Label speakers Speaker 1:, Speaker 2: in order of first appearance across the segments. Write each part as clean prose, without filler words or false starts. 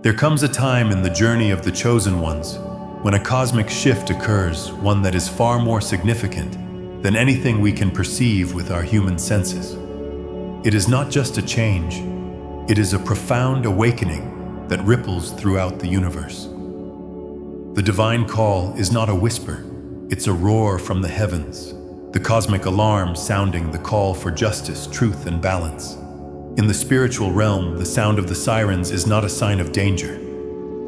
Speaker 1: There comes a time in the journey of the chosen ones when a cosmic shift occurs, one that is far more significant than anything we can perceive with our human senses. It is not just a change, it is a profound awakening that ripples throughout the universe. The divine call is not a whisper, it's a roar from the heavens, the cosmic alarm sounding the call for justice, truth, and balance. In the spiritual realm, the sound of the sirens is not a sign of danger.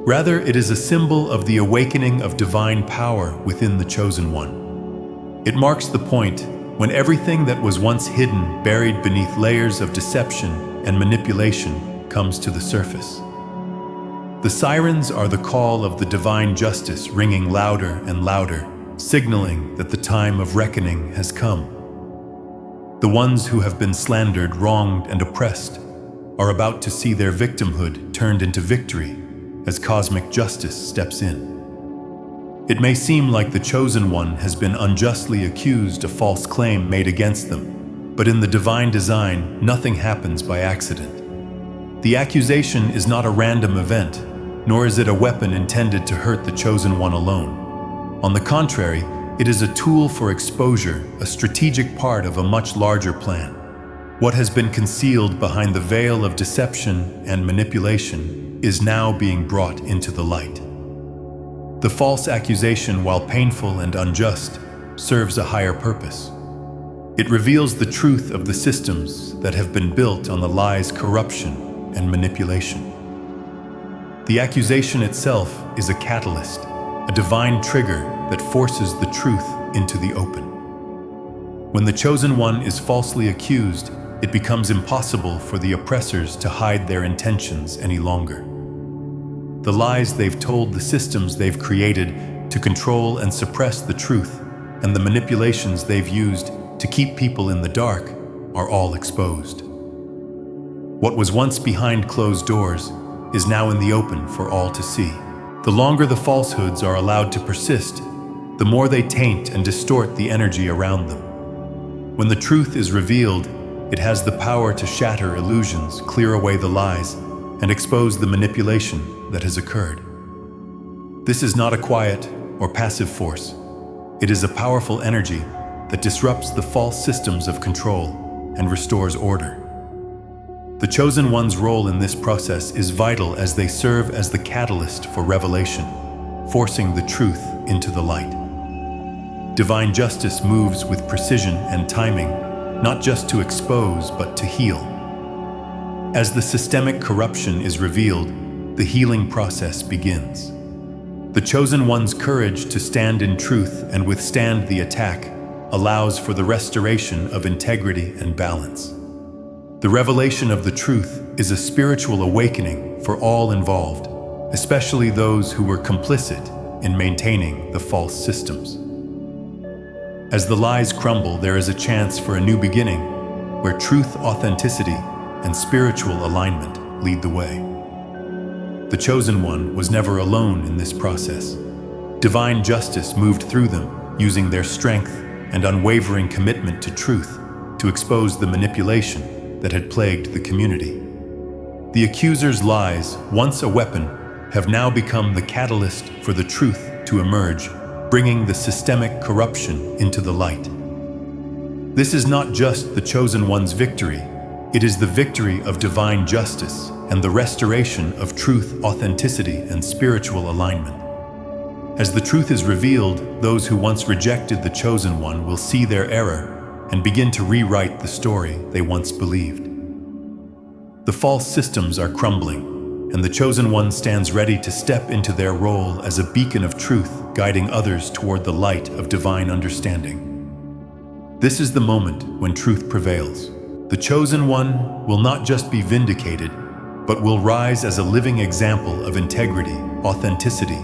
Speaker 1: Rather, it is a symbol of the awakening of divine power within the chosen one. It marks the point when everything that was once hidden, buried beneath layers of deception and manipulation, comes to the surface. The sirens are the call of the divine justice ringing louder and louder, signaling that the time of reckoning has come. The ones who have been slandered, wronged, and oppressed are about to see their victimhood turned into victory as cosmic justice steps in. It may seem like the chosen one has been unjustly accused, a false claim made against them, but in the divine design, nothing happens by accident. The accusation is not a random event, nor is it a weapon intended to hurt the chosen one alone. On the contrary, it is a tool for exposure, a strategic part of a much larger plan. What has been concealed behind the veil of deception and manipulation is now being brought into the light. The false accusation, while painful and unjust, serves a higher purpose. It reveals the truth of the systems that have been built on the lies, corruption, and manipulation. The accusation itself is a catalyst, a divine trigger that forces the truth into the open. When the chosen one is falsely accused, it becomes impossible for the oppressors to hide their intentions any longer. The lies they've told, the systems they've created to control and suppress the truth, and the manipulations they've used to keep people in the dark are all exposed. What was once behind closed doors is now in the open for all to see. The longer the falsehoods are allowed to persist, the more they taint and distort the energy around them. When the truth is revealed, it has the power to shatter illusions, clear away the lies, and expose the manipulation that has occurred. This is not a quiet or passive force. It is a powerful energy that disrupts the false systems of control and restores order. The chosen one's role in this process is vital as they serve as the catalyst for revelation, forcing the truth into the light. Divine justice moves with precision and timing, not just to expose, but to heal. As the systemic corruption is revealed, the healing process begins. The chosen one's courage to stand in truth and withstand the attack allows for the restoration of integrity and balance. The revelation of the truth is a spiritual awakening for all involved, especially those who were complicit in maintaining the false systems. As the lies crumble, there is a chance for a new beginning, where truth, authenticity, and spiritual alignment lead the way. The chosen one was never alone in this process. Divine justice moved through them, using their strength and unwavering commitment to truth to expose the manipulation that had plagued the community. The accuser's lies, once a weapon, have now become the catalyst for the truth to emerge, bringing the systemic corruption into the light. This is not just the chosen one's victory, it is the victory of divine justice and the restoration of truth, authenticity, and spiritual alignment. As the truth is revealed, those who once rejected the chosen one will see their error and begin to rewrite the story they once believed. The false systems are crumbling, and the chosen one stands ready to step into their role as a beacon of truth, guiding others toward the light of divine understanding. This is the moment when truth prevails. The chosen one will not just be vindicated, but will rise as a living example of integrity, authenticity,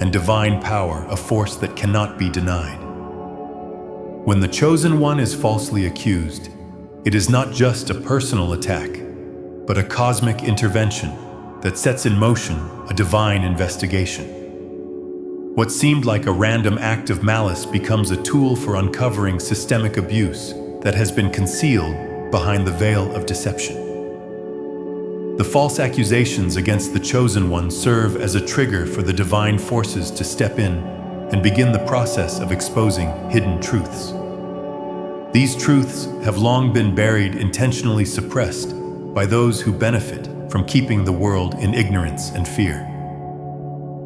Speaker 1: and divine power, a force that cannot be denied. When the chosen one is falsely accused, it is not just a personal attack, but a cosmic intervention that sets in motion a divine investigation. What seemed like a random act of malice becomes a tool for uncovering systemic abuse that has been concealed behind the veil of deception. The false accusations against the Chosen One serve as a trigger for the divine forces to step in and begin the process of exposing hidden truths. These truths have long been buried, intentionally suppressed by those who benefit from keeping the world in ignorance and fear.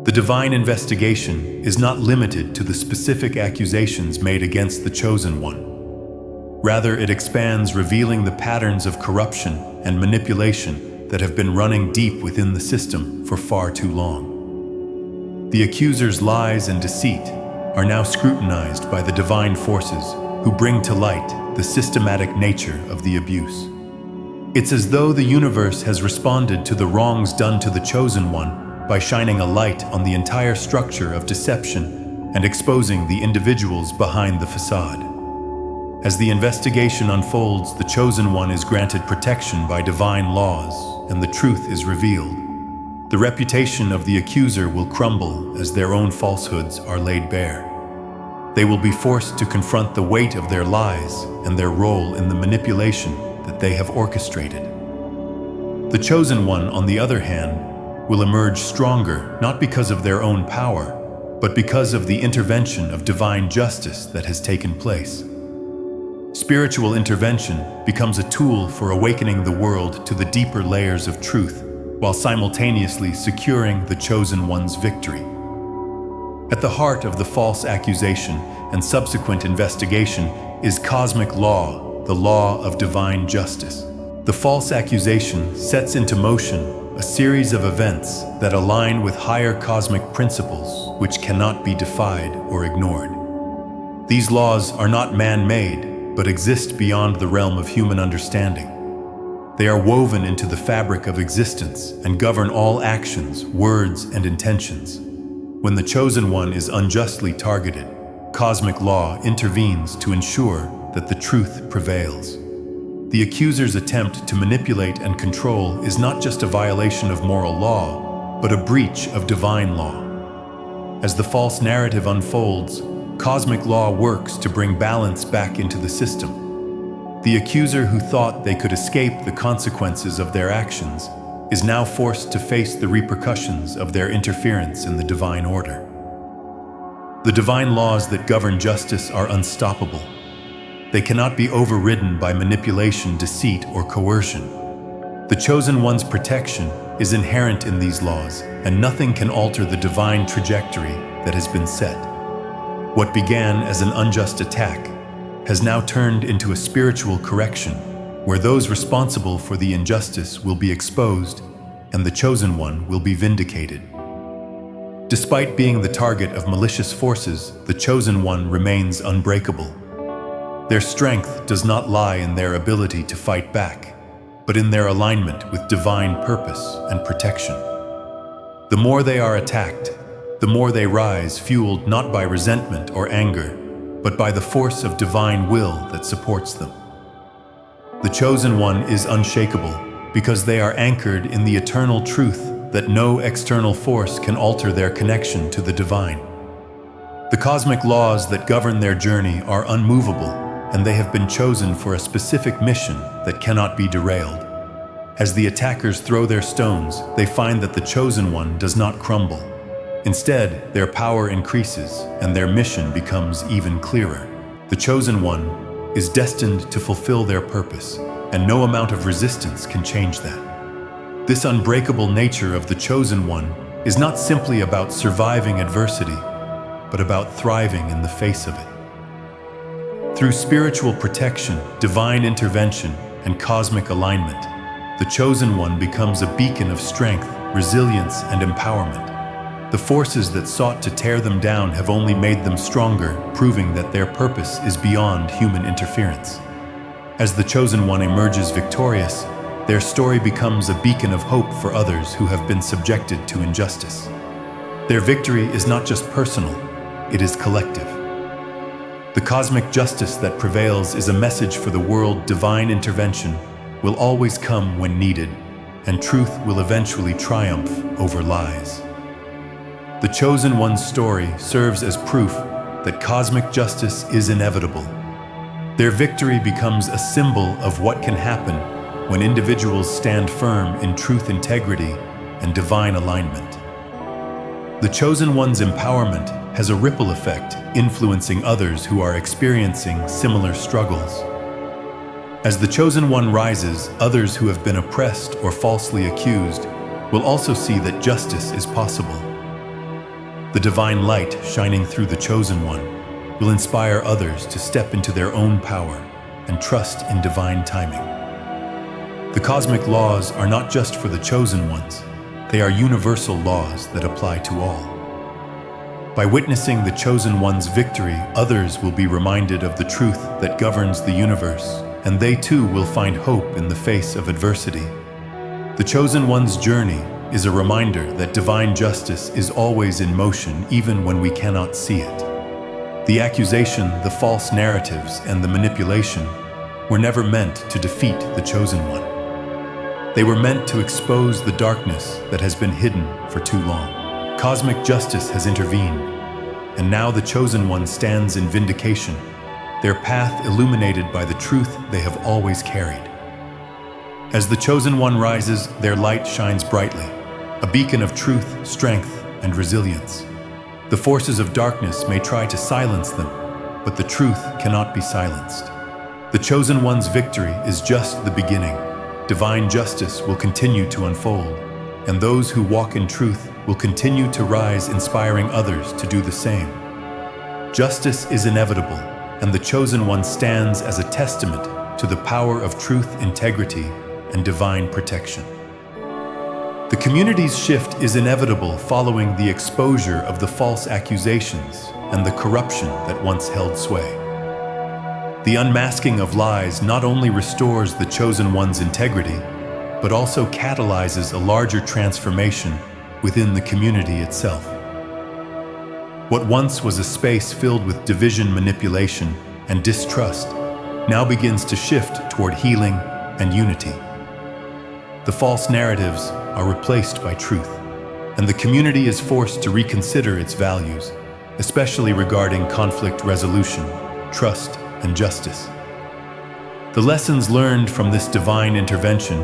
Speaker 1: The divine investigation is not limited to the specific accusations made against the Chosen One. Rather, it expands, revealing the patterns of corruption and manipulation that have been running deep within the system for far too long. The accuser's lies and deceit are now scrutinized by the divine forces who bring to light the systematic nature of the abuse. It's as though the universe has responded to the wrongs done to the Chosen One by shining a light on the entire structure of deception and exposing the individuals behind the facade. As the investigation unfolds, the Chosen One is granted protection by divine laws, and the truth is revealed. The reputation of the accuser will crumble as their own falsehoods are laid bare. They will be forced to confront the weight of their lies and their role in the manipulation that they have orchestrated. The Chosen One, on the other hand, will emerge stronger, not because of their own power, but because of the intervention of divine justice that has taken place. Spiritual intervention becomes a tool for awakening the world to the deeper layers of truth, while simultaneously securing the Chosen One's victory. At the heart of the false accusation and subsequent investigation is cosmic law, the law of divine justice. The false accusation sets into motion a series of events that align with higher cosmic principles which cannot be defied or ignored. These laws are not man-made, but exist beyond the realm of human understanding. They are woven into the fabric of existence and govern all actions, words, and intentions. When the Chosen One is unjustly targeted, cosmic law intervenes to ensure that the truth prevails. The accuser's attempt to manipulate and control is not just a violation of moral law, but a breach of divine law. As the false narrative unfolds, cosmic law works to bring balance back into the system. The accuser who thought they could escape the consequences of their actions is now forced to face the repercussions of their interference in the divine order. The divine laws that govern justice are unstoppable. They cannot be overridden by manipulation, deceit, or coercion. The Chosen One's protection is inherent in these laws, and nothing can alter the divine trajectory that has been set. What began as an unjust attack has now turned into a spiritual correction, where those responsible for the injustice will be exposed and the Chosen One will be vindicated. Despite being the target of malicious forces, the Chosen One remains unbreakable. Their strength does not lie in their ability to fight back, but in their alignment with divine purpose and protection. The more they are attacked, the more they rise, fueled not by resentment or anger, but by the force of divine will that supports them. The Chosen One is unshakable because they are anchored in the eternal truth that no external force can alter their connection to the divine. The cosmic laws that govern their journey are unmovable, and they have been chosen for a specific mission that cannot be derailed. As the attackers throw their stones, they find that the Chosen One does not crumble. Instead, their power increases, and their mission becomes even clearer. The Chosen One is destined to fulfill their purpose, and no amount of resistance can change that. This unbreakable nature of the Chosen One is not simply about surviving adversity, but about thriving in the face of it. Through spiritual protection, divine intervention, and cosmic alignment, the Chosen One becomes a beacon of strength, resilience, and empowerment. The forces that sought to tear them down have only made them stronger, proving that their purpose is beyond human interference. As the Chosen One emerges victorious, their story becomes a beacon of hope for others who have been subjected to injustice. Their victory is not just personal, it is collective. The cosmic justice that prevails is a message for the world. Divine intervention will always come when needed, and truth will eventually triumph over lies. The Chosen One's story serves as proof that cosmic justice is inevitable. Their victory becomes a symbol of what can happen when individuals stand firm in truth, integrity, and divine alignment. The chosen one's empowerment has a ripple effect, influencing others who are experiencing similar struggles. As the chosen one rises, others who have been oppressed or falsely accused will also see that justice is possible. The divine light shining through the chosen one will inspire others to step into their own power and trust in divine timing. The cosmic laws are not just for the chosen ones, they are universal laws that apply to all. By witnessing the chosen one's victory, others will be reminded of the truth that governs the universe, and they too will find hope in the face of adversity. The chosen one's journey is a reminder that divine justice is always in motion even when we cannot see it. The accusation, the false narratives, and the manipulation were never meant to defeat the chosen one. They were meant to expose the darkness that has been hidden for too long. Cosmic justice has intervened, and now the chosen one stands in vindication, their path illuminated by the truth they have always carried. As the chosen one rises, their light shines brightly, a beacon of truth, strength, and resilience. The forces of darkness may try to silence them, but the truth cannot be silenced. The chosen one's victory is just the beginning. Divine justice will continue to unfold, and those who walk in truth will continue to rise, inspiring others to do the same. Justice is inevitable, and the chosen one stands as a testament to the power of truth, integrity, and divine protection. The community's shift is inevitable following the exposure of the false accusations and the corruption that once held sway. The unmasking of lies not only restores the chosen one's integrity, but also catalyzes a larger transformation within the community itself. What once was a space filled with division, manipulation, and distrust now begins to shift toward healing and unity. The false narratives are replaced by truth, and the community is forced to reconsider its values, especially regarding conflict resolution, trust, and justice. The lessons learned from this divine intervention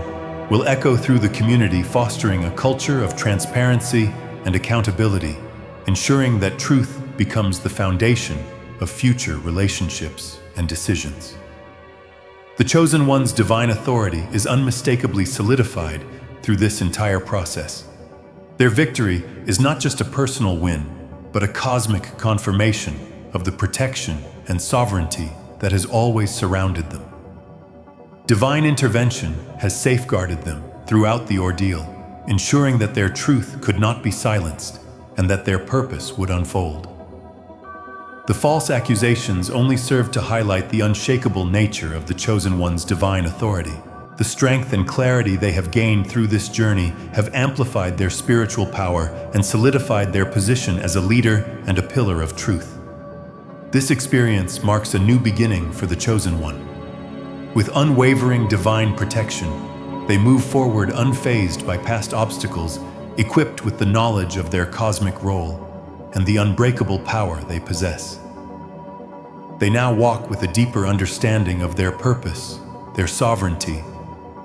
Speaker 1: will echo through the community, fostering a culture of transparency and accountability, ensuring that truth becomes the foundation of future relationships and decisions. The chosen one's divine authority is unmistakably solidified through this entire process. Their victory is not just a personal win, but a cosmic confirmation of the protection and sovereignty that has always surrounded them. Divine intervention has safeguarded them throughout the ordeal, ensuring that their truth could not be silenced and that their purpose would unfold. The false accusations only serve to highlight the unshakable nature of the chosen one's divine authority. The strength and clarity they have gained through this journey have amplified their spiritual power and solidified their position as a leader and a pillar of truth. This experience marks a new beginning for the chosen one. With unwavering divine protection, they move forward unfazed by past obstacles, equipped with the knowledge of their cosmic role and the unbreakable power they possess. They now walk with a deeper understanding of their purpose, their sovereignty,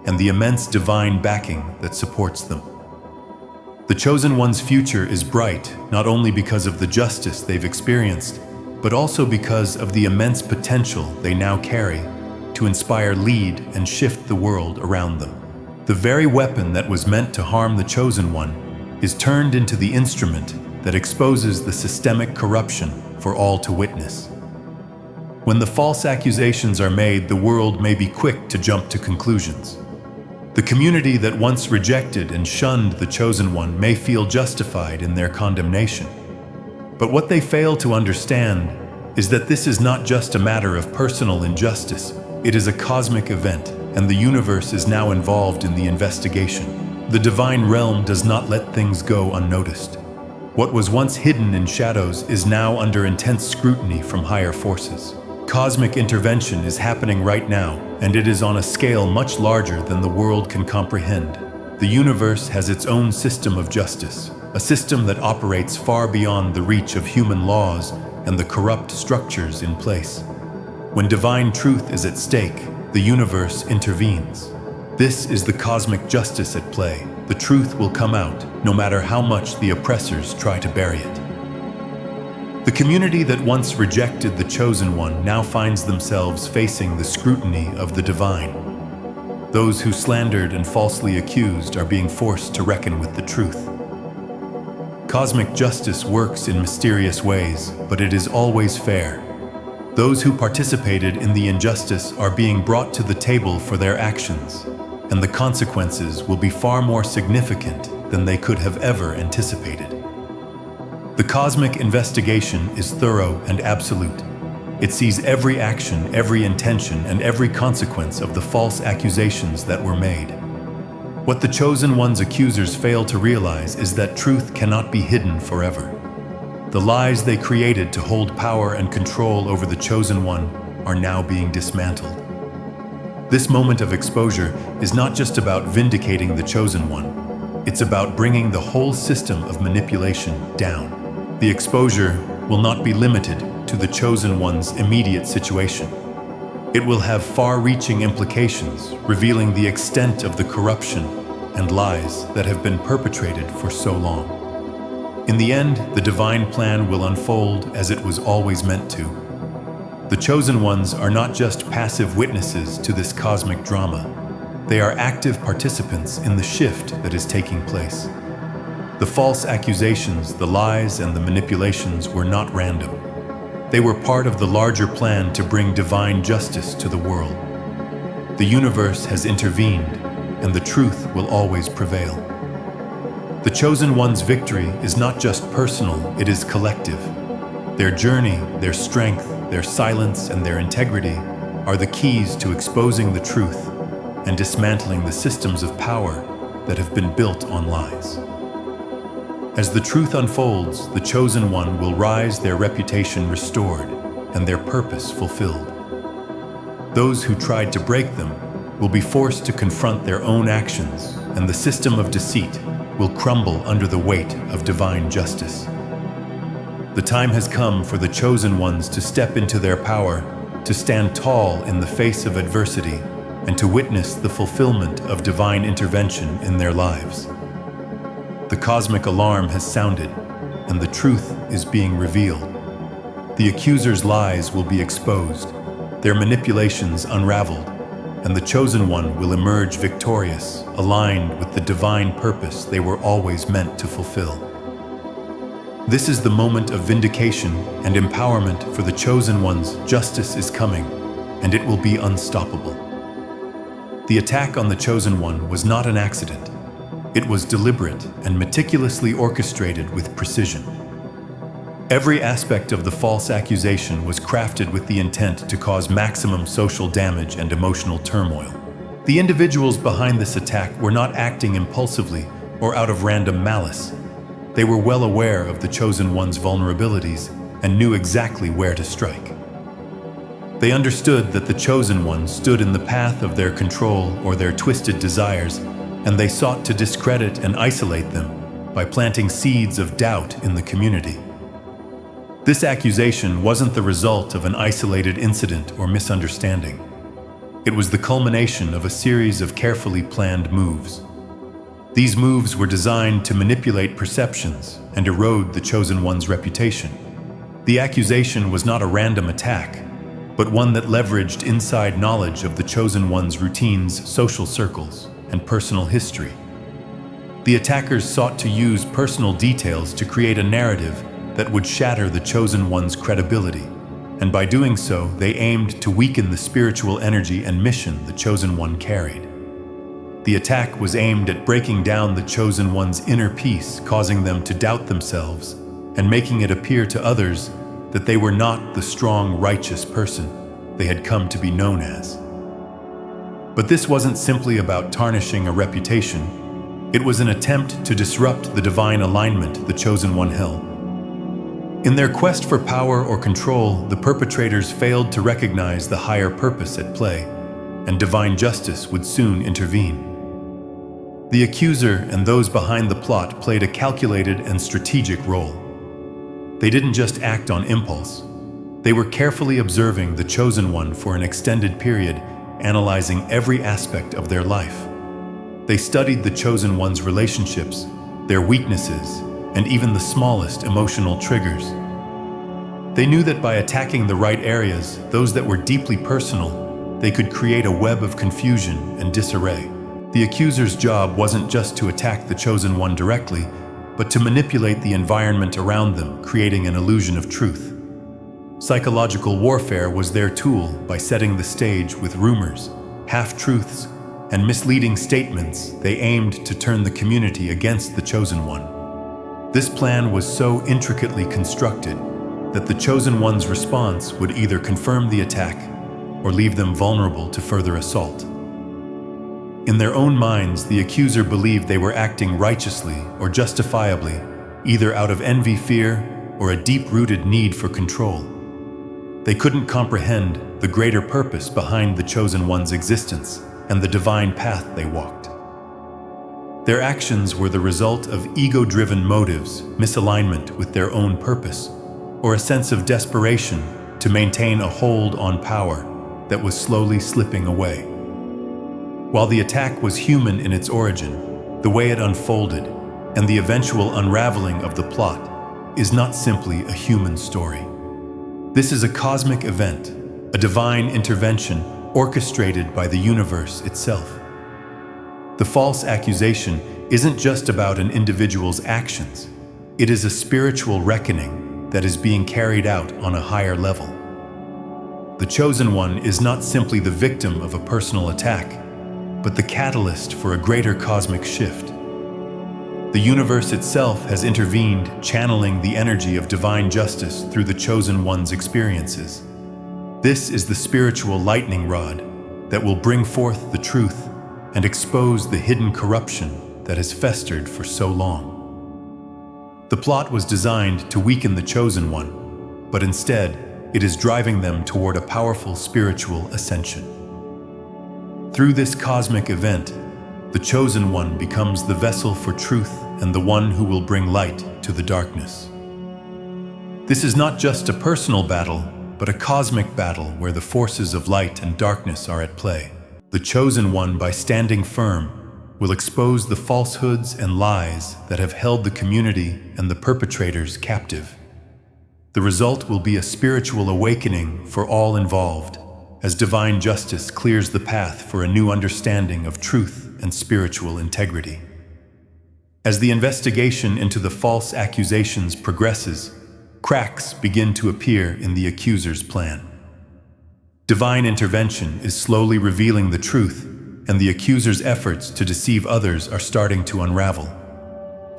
Speaker 1: and the immense divine backing that supports them. The chosen one's future is bright, not only because of the justice they've experienced, but also because of the immense potential they now carry to inspire, lead, and shift the world around them. The very weapon that was meant to harm the chosen one is turned into the instrument that exposes the systemic corruption for all to witness. When the false accusations are made, the world may be quick to jump to conclusions. The community that once rejected and shunned the chosen one may feel justified in their condemnation. But what they fail to understand is that this is not just a matter of personal injustice. It is a cosmic event, and the universe is now involved in the investigation. The divine realm does not let things go unnoticed. What was once hidden in shadows is now under intense scrutiny from higher forces. Cosmic intervention is happening right now, and it is on a scale much larger than the world can comprehend. The universe has its own system of justice, a system that operates far beyond the reach of human laws and the corrupt structures in place. When divine truth is at stake, the universe intervenes. This is the cosmic justice at play. The truth will come out, no matter how much the oppressors try to bury it. The community that once rejected the chosen one now finds themselves facing the scrutiny of the divine. Those who slandered and falsely accused are being forced to reckon with the truth. Cosmic justice works in mysterious ways, but it is always fair. Those who participated in the injustice are being brought to the table for their actions, and the consequences will be far more significant than they could have ever anticipated. The cosmic investigation is thorough and absolute. It sees every action, every intention, and every consequence of the false accusations that were made. What the chosen one's accusers fail to realize is that truth cannot be hidden forever. The lies they created to hold power and control over the chosen one are now being dismantled. This moment of exposure is not just about vindicating the chosen one. It's about bringing the whole system of manipulation down. The exposure will not be limited to the chosen one's immediate situation. It will have far-reaching implications, revealing the extent of the corruption and lies that have been perpetrated for so long. In the end, the divine plan will unfold as it was always meant to. The chosen ones are not just passive witnesses to this cosmic drama. They are active participants in the shift that is taking place. The false accusations, the lies, and the manipulations were not random. They were part of the larger plan to bring divine justice to the world. The universe has intervened, and the truth will always prevail. The chosen one's victory is not just personal, it is collective. Their journey, their strength, their silence, and their integrity are the keys to exposing the truth and dismantling the systems of power that have been built on lies. As the truth unfolds, the chosen one will rise, their reputation restored, and their purpose fulfilled. Those who tried to break them will be forced to confront their own actions, and the system of deceit will crumble under the weight of divine justice. The time has come for the chosen ones to step into their power, to stand tall in the face of adversity, and to witness the fulfillment of divine intervention in their lives. The cosmic alarm has sounded, and the truth is being revealed. The accusers' lies will be exposed, their manipulations unraveled, and the chosen one will emerge victorious, aligned with the divine purpose they were always meant to fulfill. This is the moment of vindication and empowerment for the chosen ones. Justice is coming, and it will be unstoppable. The attack on the chosen one was not an accident. It was deliberate and meticulously orchestrated with precision. Every aspect of the false accusation was crafted with the intent to cause maximum social damage and emotional turmoil. The individuals behind this attack were not acting impulsively or out of random malice. They were well aware of the chosen one's vulnerabilities and knew exactly where to strike. They understood that the chosen one stood in the path of their control or their twisted desires, and they sought to discredit and isolate them by planting seeds of doubt in the community. This accusation wasn't the result of an isolated incident or misunderstanding. It was the culmination of a series of carefully planned moves. These moves were designed to manipulate perceptions and erode the chosen one's reputation. The accusation was not a random attack, but one that leveraged inside knowledge of the chosen one's routines, social circles, and personal history. The attackers sought to use personal details to create a narrative that would shatter the chosen one's credibility, and by doing so, they aimed to weaken the spiritual energy and mission the chosen one carried. The attack was aimed at breaking down the chosen one's inner peace, causing them to doubt themselves, and making it appear to others that they were not the strong, righteous person they had come to be known as. But this wasn't simply about tarnishing a reputation. It was an attempt to disrupt the divine alignment the chosen one held. In their quest for power or control, the perpetrators failed to recognize the higher purpose at play, and divine justice would soon intervene. The accuser and those behind the plot played a calculated and strategic role. They didn't just act on impulse. They were carefully observing the chosen one for an extended period, analyzing every aspect of their life. They studied the chosen one's relationships, their weaknesses, and even the smallest emotional triggers. They knew that by attacking the right areas, those that were deeply personal, they could create a web of confusion and disarray. The accuser's job wasn't just to attack the chosen one directly, but to manipulate the environment around them, creating an illusion of truth. Psychological warfare was their tool by setting the stage with rumors, half-truths, and misleading statements. They aimed to turn the community against the chosen one. This plan was so intricately constructed that the chosen one's response would either confirm the attack or leave them vulnerable to further assault. In their own minds, the accuser believed they were acting righteously or justifiably, either out of envy, fear, or a deep-rooted need for control. They couldn't comprehend the greater purpose behind the chosen one's existence and the divine path they walked. Their actions were the result of ego-driven motives, misalignment with their own purpose, or a sense of desperation to maintain a hold on power that was slowly slipping away. While the attack was human in its origin, the way it unfolded and the eventual unraveling of the plot is not simply a human story. This is a cosmic event, a divine intervention orchestrated by the universe itself. The false accusation isn't just about an individual's actions. It is a spiritual reckoning that is being carried out on a higher level. The chosen one is not simply the victim of a personal attack, but the catalyst for a greater cosmic shift. The universe itself has intervened, channeling the energy of divine justice through the chosen one's experiences. This is the spiritual lightning rod that will bring forth the truth and expose the hidden corruption that has festered for so long. The plot was designed to weaken the chosen one, but instead, it is driving them toward a powerful spiritual ascension. Through this cosmic event, the chosen one becomes the vessel for truth and the one who will bring light to the darkness. This is not just a personal battle, but a cosmic battle where the forces of light and darkness are at play. The chosen one, by standing firm, will expose the falsehoods and lies that have held the community and the perpetrators captive. The result will be a spiritual awakening for all involved, as divine justice clears the path for a new understanding of truth and spiritual integrity. As the investigation into the false accusations progresses, cracks begin to appear in the accuser's plan. Divine intervention is slowly revealing the truth, and the accuser's efforts to deceive others are starting to unravel.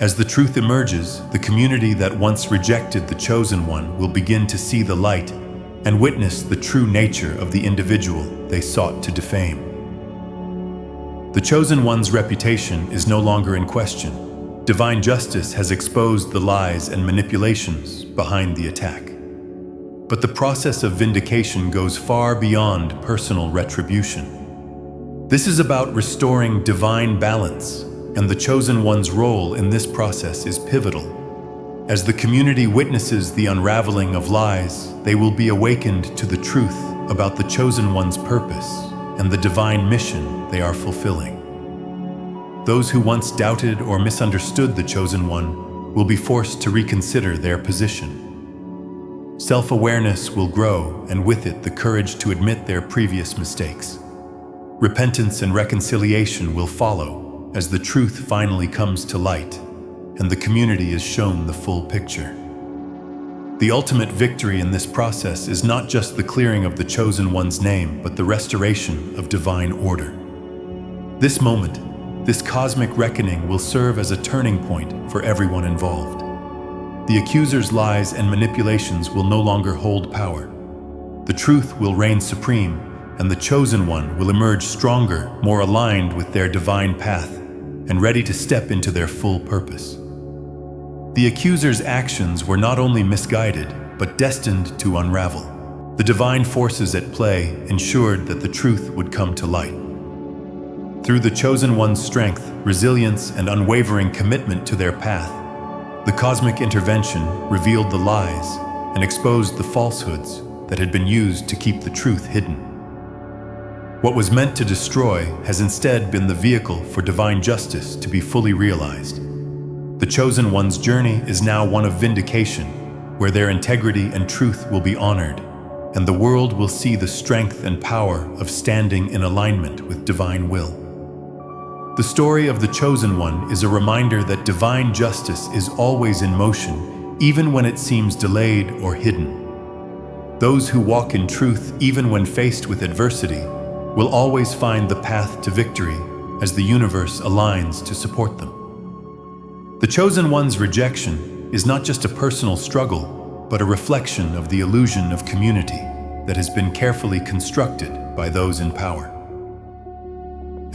Speaker 1: As the truth emerges, the community that once rejected the chosen one will begin to see the light and witness the true nature of the individual they sought to defame. The chosen one's reputation is no longer in question. Divine justice has exposed the lies and manipulations behind the attack. But the process of vindication goes far beyond personal retribution. This is about restoring divine balance, and the chosen one's role in this process is pivotal. As the community witnesses the unraveling of lies, they will be awakened to the truth about the chosen one's purpose and the divine mission they are fulfilling. Those who once doubted or misunderstood the chosen one will be forced to reconsider their position. Self-awareness will grow, and with it the courage to admit their previous mistakes. Repentance and reconciliation will follow as the truth finally comes to light and the community is shown the full picture. The ultimate victory in this process is not just the clearing of the chosen one's name, but the restoration of divine order. This moment, this cosmic reckoning will serve as a turning point for everyone involved. The accuser's lies and manipulations will no longer hold power. The truth will reign supreme, and the chosen one will emerge stronger, more aligned with their divine path, and ready to step into their full purpose. The accuser's actions were not only misguided, but destined to unravel. The divine forces at play ensured that the truth would come to light. Through the chosen one's strength, resilience, and unwavering commitment to their path, the cosmic intervention revealed the lies and exposed the falsehoods that had been used to keep the truth hidden. What was meant to destroy has instead been the vehicle for divine justice to be fully realized. The chosen one's journey is now one of vindication, where their integrity and truth will be honored, and the world will see the strength and power of standing in alignment with divine will. The story of the chosen one is a reminder that divine justice is always in motion, even when it seems delayed or hidden. Those who walk in truth, even when faced with adversity, will always find the path to victory as the universe aligns to support them. The chosen one's rejection is not just a personal struggle, but a reflection of the illusion of community that has been carefully constructed by those in power.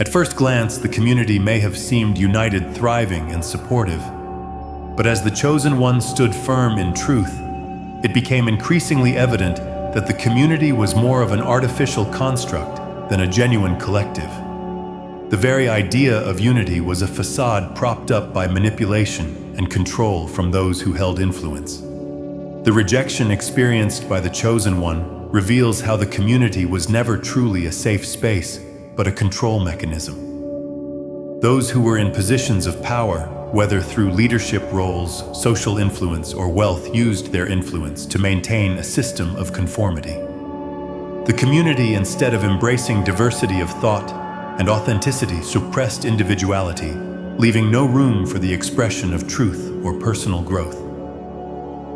Speaker 1: At first glance, the community may have seemed united, thriving, and supportive. But as the chosen one stood firm in truth, it became increasingly evident that the community was more of an artificial construct than a genuine collective. The very idea of unity was a facade propped up by manipulation and control from those who held influence. The rejection experienced by the chosen one reveals how the community was never truly a safe space, but a control mechanism. Those who were in positions of power, whether through leadership roles, social influence, or wealth, used their influence to maintain a system of conformity. The community, instead of embracing diversity of thought and authenticity, suppressed individuality, leaving no room for the expression of truth or personal growth.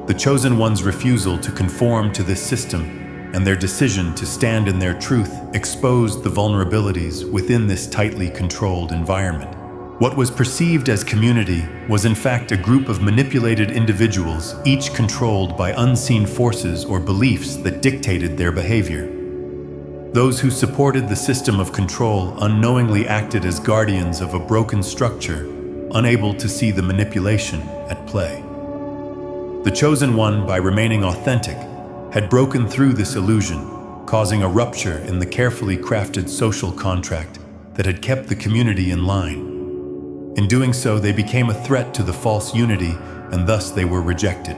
Speaker 1: The chosen one's refusal to conform to this system and their decision to stand in their truth exposed the vulnerabilities within this tightly controlled environment. What was perceived as community was in fact a group of manipulated individuals, each controlled by unseen forces or beliefs that dictated their behavior. Those who supported the system of control unknowingly acted as guardians of a broken structure, unable to see the manipulation at play. The chosen one, by remaining authentic, had broken through this illusion, causing a rupture in the carefully crafted social contract that had kept the community in line. In doing so, they became a threat to the false unity, and thus they were rejected.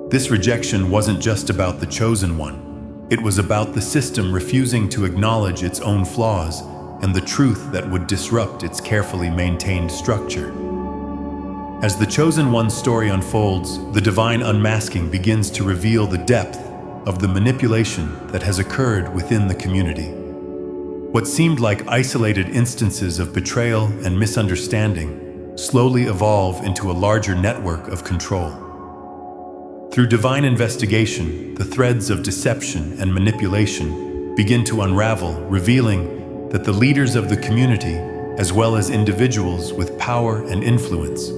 Speaker 1: This rejection wasn't just about the chosen one. It was about the system refusing to acknowledge its own flaws and the truth that would disrupt its carefully maintained structure. As the chosen one's story unfolds, the divine unmasking begins to reveal the depth of the manipulation that has occurred within the community. What seemed like isolated instances of betrayal and misunderstanding slowly evolve into a larger network of control. Through divine investigation, the threads of deception and manipulation begin to unravel, revealing that the leaders of the community, as well as individuals with power and influence,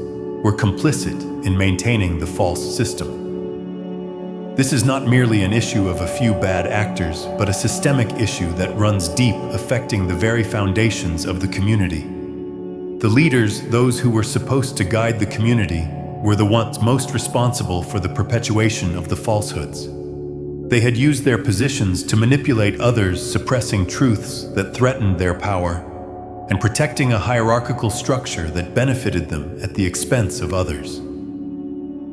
Speaker 1: were complicit in maintaining the false system. This is not merely an issue of a few bad actors, but a systemic issue that runs deep, affecting the very foundations of the community. The leaders, those who were supposed to guide the community, were the ones most responsible for the perpetuation of the falsehoods. They had used their positions to manipulate others, suppressing truths that threatened their power, and protecting a hierarchical structure that benefited them at the expense of others.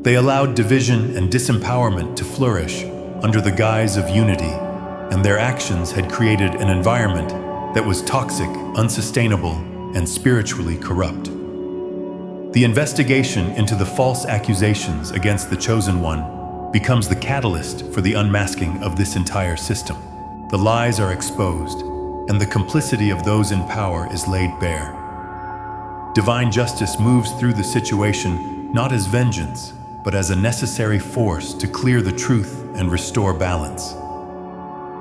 Speaker 1: They allowed division and disempowerment to flourish under the guise of unity, and their actions had created an environment that was toxic, unsustainable, and spiritually corrupt. The investigation into the false accusations against the chosen one becomes the catalyst for the unmasking of this entire system. The lies are exposed, and the complicity of those in power is laid bare. Divine justice moves through the situation not as vengeance, but as a necessary force to clear the truth and restore balance.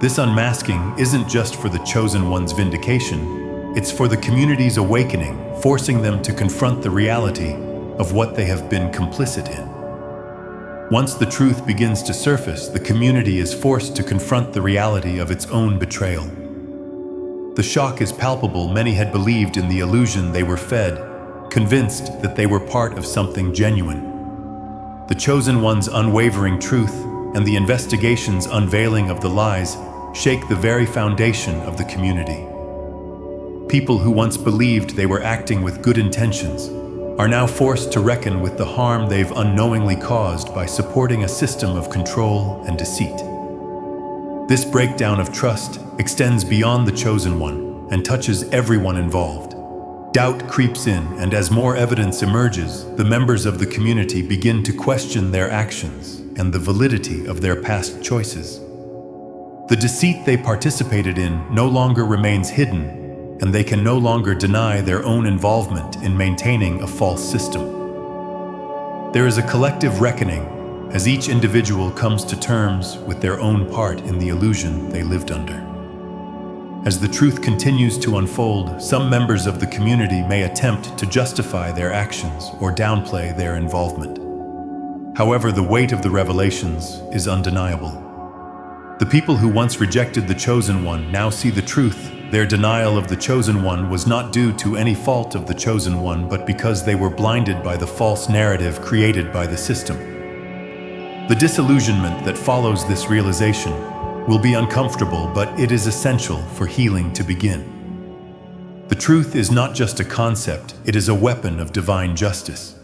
Speaker 1: This unmasking isn't just for the chosen one's vindication, it's for the community's awakening, forcing them to confront the reality of what they have been complicit in. Once the truth begins to surface, the community is forced to confront the reality of its own betrayal. The shock is palpable. Many had believed in the illusion they were fed, convinced that they were part of something genuine. The chosen one's unwavering truth and the investigation's unveiling of the lies shake the very foundation of the community. People who once believed they were acting with good intentions are now forced to reckon with the harm they've unknowingly caused by supporting a system of control and deceit. This breakdown of trust extends beyond the chosen one and touches everyone involved. Doubt creeps in, and as more evidence emerges, the members of the community begin to question their actions and the validity of their past choices. The deceit they participated in no longer remains hidden, and they can no longer deny their own involvement in maintaining a false system. There is a collective reckoning as each individual comes to terms with their own part in the illusion they lived under. As the truth continues to unfold, some members of the community may attempt to justify their actions or downplay their involvement. However, the weight of the revelations is undeniable. The people who once rejected the chosen one now see the truth. Their denial of the chosen one was not due to any fault of the chosen one, but because they were blinded by the false narrative created by the system. The disillusionment that follows this realization will be uncomfortable, but it is essential for healing to begin. The truth is not just a concept, it is a weapon of divine justice.